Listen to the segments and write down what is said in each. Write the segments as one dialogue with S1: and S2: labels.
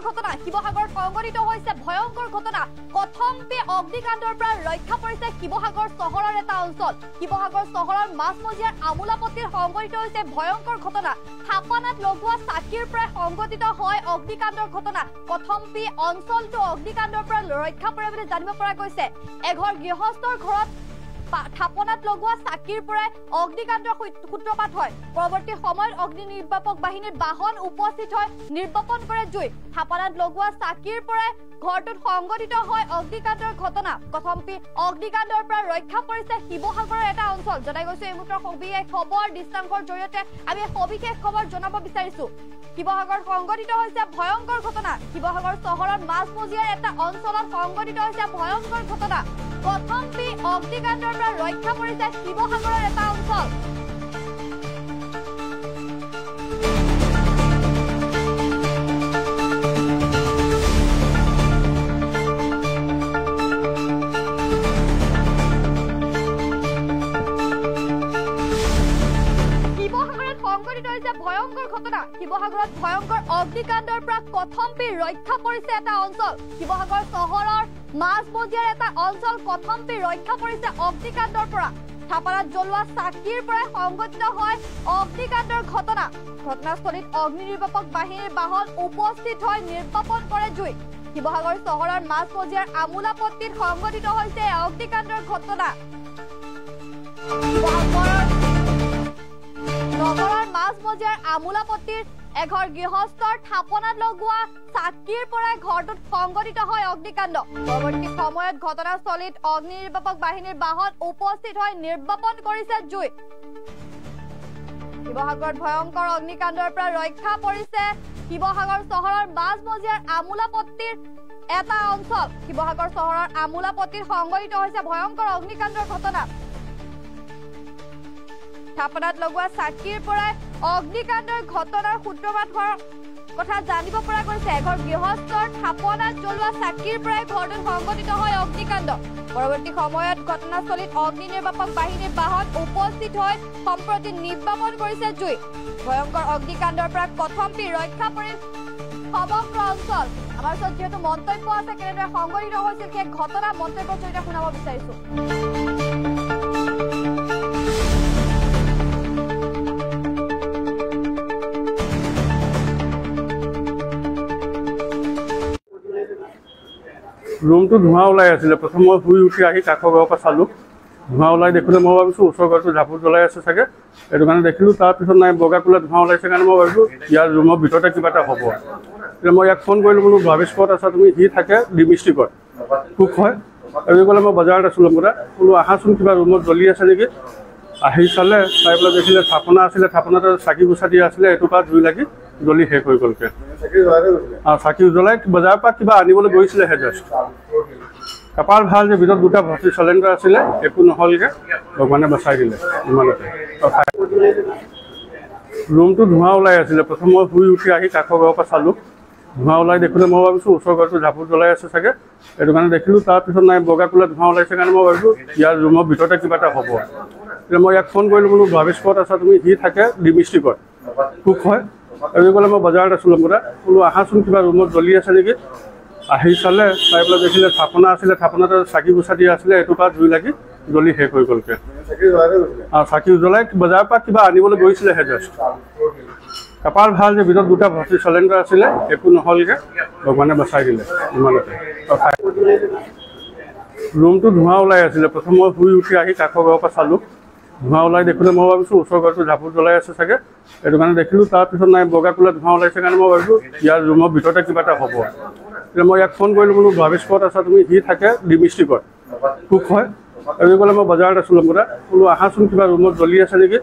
S1: ঘটনা শিৱসাগৰত সংঘটিত হৈছে ভয়ংকৰ ঘটনা কথম্পি অগ্নিকাণ্ডৰ পৰা ৰক্ষা পৰিছে শিৱসাগৰ চহৰৰ এটা অঞ্চল শিৱসাগৰ চহৰৰ মাছমজিয়াৰ আমোলাপট্টিৰ সংঘটিত হৈছে ভয়ংকৰ ঘটনা থাপানাত লগোৱা চাকিৰ পৰা সংঘটিত হয় অগ্নিকাণ্ডৰ ঘটনা কথম্পি অঞ্চলটো অগ্নিকাণ্ডৰ পৰা ৰক্ষা পৰে বুলি জানিব পৰা গৈছে এঘৰ গৃহস্থৰ ঘৰত থাপনাত লগোৱা চাকিৰ পৰা অগ্নিকাণ্ডৰ সূত্ৰপাত হয় পৰৱৰ্তী সময়ত অগ্নি নিৰ্বাপক বাহিনীৰ বাহন উপস্থিত হয় নিৰ্বাপন কৰে জুই থাপনাত লগোৱা চাকিৰ পৰা ঘৰটোত সংঘটিত হয় অগ্নিকাণ্ডৰ ঘটনা কথম্পি অগ্নিকাণ্ডৰ পৰা ৰক্ষা পৰিছে শিৱসাগৰৰ এটা অঞ্চল জনাই গৈছে এই মুহূৰ্তৰ সবিশেষ খবৰ দৃষ্টান্তৰ জৰিয়তে আমি সবিশেষ খবৰ জনাব বিচাৰিছো শিৱসাগৰত সংঘটিত হৈছে ভয়ংকৰ ঘটনা শিৱসাগৰ চহৰৰ মাছমজিয়াৰ এটা অঞ্চলত সংঘটিত হৈছে ভয়ংকৰ ঘটনা কথম্পি অগ্নিকাণ্ডৰ পৰা ৰক্ষা পৰিছে শিৱসাগৰৰ এটা অঞ্চল ভয়ংকৰ ঘটনা শিৱসাগৰত ভয়ংকৰ অগ্নিকাণ্ডৰ পৰা কথম্পি ৰক্ষা পৰিছে এটা অঞ্চল শিৱসাগৰ চহৰৰ মাছমজিয়াৰ এটা অঞ্চল কথম্পি ৰক্ষা পৰিছে অগ্নিকাণ্ডৰ পৰা থাপানাত জ্বলোৱা চাকিৰ পৰা সংঘটিত হয় অগ্নিকাণ্ডৰ ঘটনা ঘটনাস্থলীত অগ্নি নিৰ্বাপক বাহিনীৰ বাহন উপস্থিত হয় নিৰ্বাপন কৰে জুই শিৱসাগৰ চহৰৰ মাছমজিয়াৰ আমোলাপট্টিত সংঘটিত হৈছে অগ্নিকাণ্ডৰ ঘটনা নগৰৰ মাছমজিয়াৰ আমোলাপট্টিৰ এঘৰ গৃহস্থৰ থাপনাত লগোৱা চাকিৰ পৰা ঘৰটোত সংঘটিত হয় অগ্নিকাণ্ড পৰৱৰ্তী সময়ত ঘটনাস্থলীত অগ্নি নিৰ্বাপক বাহিনীৰ বাহন উপস্থিত হৈ নিৰ্বাপন কৰিছে জুই শিৱসাগৰত ভয়ংকৰ অগ্নিকাণ্ডৰ পৰা ৰক্ষা পৰিছে শিৱসাগৰ চহৰৰ মাছমজিয়াৰ আমোলাপট্টিৰ এটা অঞ্চল শিৱসাগৰ চহৰৰ আমোলাপট্টিত সংঘটিত হৈছে ভয়ংকৰ অগ্নিকাণ্ডৰ ঘটনা থাপনাত লগোৱা চাকিৰ পৰা অগ্নিকাণ্ডৰ ঘটনাৰ সূত্ৰপাত হোৱাৰ কথা জানিব পৰা গৈছে এঘৰ গৃহস্থৰ থাপনাত জ্বলোৱা চাকিৰ পৰা ঘৰটোত সংঘটিত হয় অগ্নিকাণ্ড পৰৱৰ্তী সময়ত ঘটনাস্থলীত অগ্নি নিৰ্বাপক বাহিনীৰ বাহন উপস্থিত হৈ সম্প্ৰতি নিৰ্বাপন কৰিছে জুই ভয়ংকৰ অগ্নিকাণ্ডৰ পৰা কথম্পি ৰক্ষা পৰি সমগ্ৰ অঞ্চল আমাৰ ওচৰত যিহেতু মন্তব্য আছে কেনেদৰে সংঘটিত হৈছিল সেই ঘটনা মন্তব্যৰ জৰিয়তে শুনাব বিচাৰিছো
S2: ৰুমটো ধোঁৱা ওলাই আছিলে প্ৰথম মই শুই উঠি আহি কাষৰ ঘৰৰ পৰা চালোঁ ধোঁৱা ওলাই দেখোঁতে মই ভাবিছোঁ ওচৰ ঘৰটো ঝাপু জ্বলাই আছে চাগে সেইটো কাৰণে দেখিলোঁ তাৰপিছত নাই বগা কোলা ধোঁৱা ওলাইছে কাৰণে মই ভাবিছোঁ ইয়াৰ ৰুমৰ ভিতৰতে কিবা এটা হ'ব এতিয়া মই ইয়াক ফোন কৰিলোঁ বোলো ভাবিছ ক'ত আছা তুমি সি থাকে ডিমিষ্ট্ৰিকত কুক হয় আৰু ক'লে মই বজাৰত আছিলোঁ বোলে বোলো আহাচোন কিবা ৰুমত জ্বলি আছে নেকি আহি চালে চাই পেলাই দেখিলে থাপনা আছিলে থাপনাতে চাকি গুচা দিয়া আছিলে এইটোৰ পৰা জুই লাগি জ্বলি শেষ হৈ গ'লগৈ চাকি জ্বলাই বজাৰৰ পৰা কিবা আনিবলৈ গৈছিলেহে জাষ্ট কপাল ভাল যে ভিতৰত দুটা ভৰ্তি চিলিণ্ডাৰ আছিলে একো নহ'লগৈ ভগৱানে বচাই দিলে ইমানতে ৰুমটো ধোঁৱা ওলাই আছিলে প্ৰথম মই শুই উঠি আহি কাষৰ ঘৰৰ পৰা চালোঁ ধোঁৱা ওলাই দেখোঁতে মই ভাবিছোঁ ওচৰ ঘৰটো ঝাপু জ্বলাই আছে চাগে সেইটো কাৰণে দেখিলোঁ তাৰপিছত নাই বগা কোলা ধোঁৱা ওলাইছে কাৰণে মই ভাবিছোঁ ইয়াৰ ৰুমৰ ভিতৰতে কিবা এটা হ'ব এতিয়া মই ইয়াক ফোন কৰিলোঁ বোলো ভাবিছ ক'ত আছা তুমি সি থাকে ডিমিষ্ট্ৰিকত কুক হয় আৰু ক'লে মই বজাৰত আছিলোঁ বোলে বোলো আহাচোন কিবা ৰুমত জ্বলি আছে নেকি আহি চালে চাই পেলাই দেখিলে থাপনা আছিলে থাপনাতে চাকি গুচা দিয়া আছিলে এইটোৰ পৰা জুই লাগি জ্বলি শেষ হৈ গ'লগৈ চাকি জ্বলাই বজাৰৰ পৰা কিবা আনিবলৈ গৈছিলেহে জাষ্ট কপাল ভাল যে ভিতৰত দুটা ভৰ্তি চিলিণ্ডাৰ আছিলে একো নহ'লগৈ ভগৱানে বচাই দিলে ইমানতে ৰুমটো ধোঁৱা ওলাই আছিলে প্ৰথম মই শুই উঠি আহি কাষৰ ঘৰৰ পৰা চালোঁ ধোঁৱা ওলাই দেখোঁতে মই ভাবিছোঁ ওচৰ ঘৰটো ঝাপু জ্বলাই আছে চাগে সেইটো কাৰণে দেখিলোঁ তাৰপিছত নাই বগা কোলা ধোঁৱা ওলাইছে কাৰণে মই ভাবিছোঁ ইয়াৰ ৰুমৰ ভিতৰতে কিবা এটা হ'ব এতিয়া মই ইয়াক ফোন কৰিলোঁ বোলো ভাবিছ ক'ত আছা তুমি সি থাকে ডিমিষ্ট্ৰিকত কুক হয় আৰু ক'লে মই বজাৰত আছিলোঁ বোলে বোলো আহাচোন কিবা ৰুমত জ্বলি আছে নেকি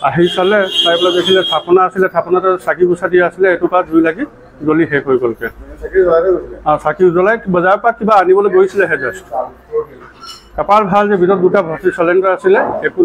S2: আহি চালে চাই পেলাই দেখিলে থাপনা আছিলে থাপনাতে চাকি গুচা দিয়া আছিলে এইটোৰ পৰা জুই লাগি জ্বলি শেষ হৈ গ'লগৈ চাকি জ্বলাই বজাৰৰ পৰা কিবা আনিবলৈ গৈছিলেহে জাষ্ট কপাল ভাল যে ভিতৰত দুটা ভৰ্তি চিলিণ্ডাৰ আছিলে একো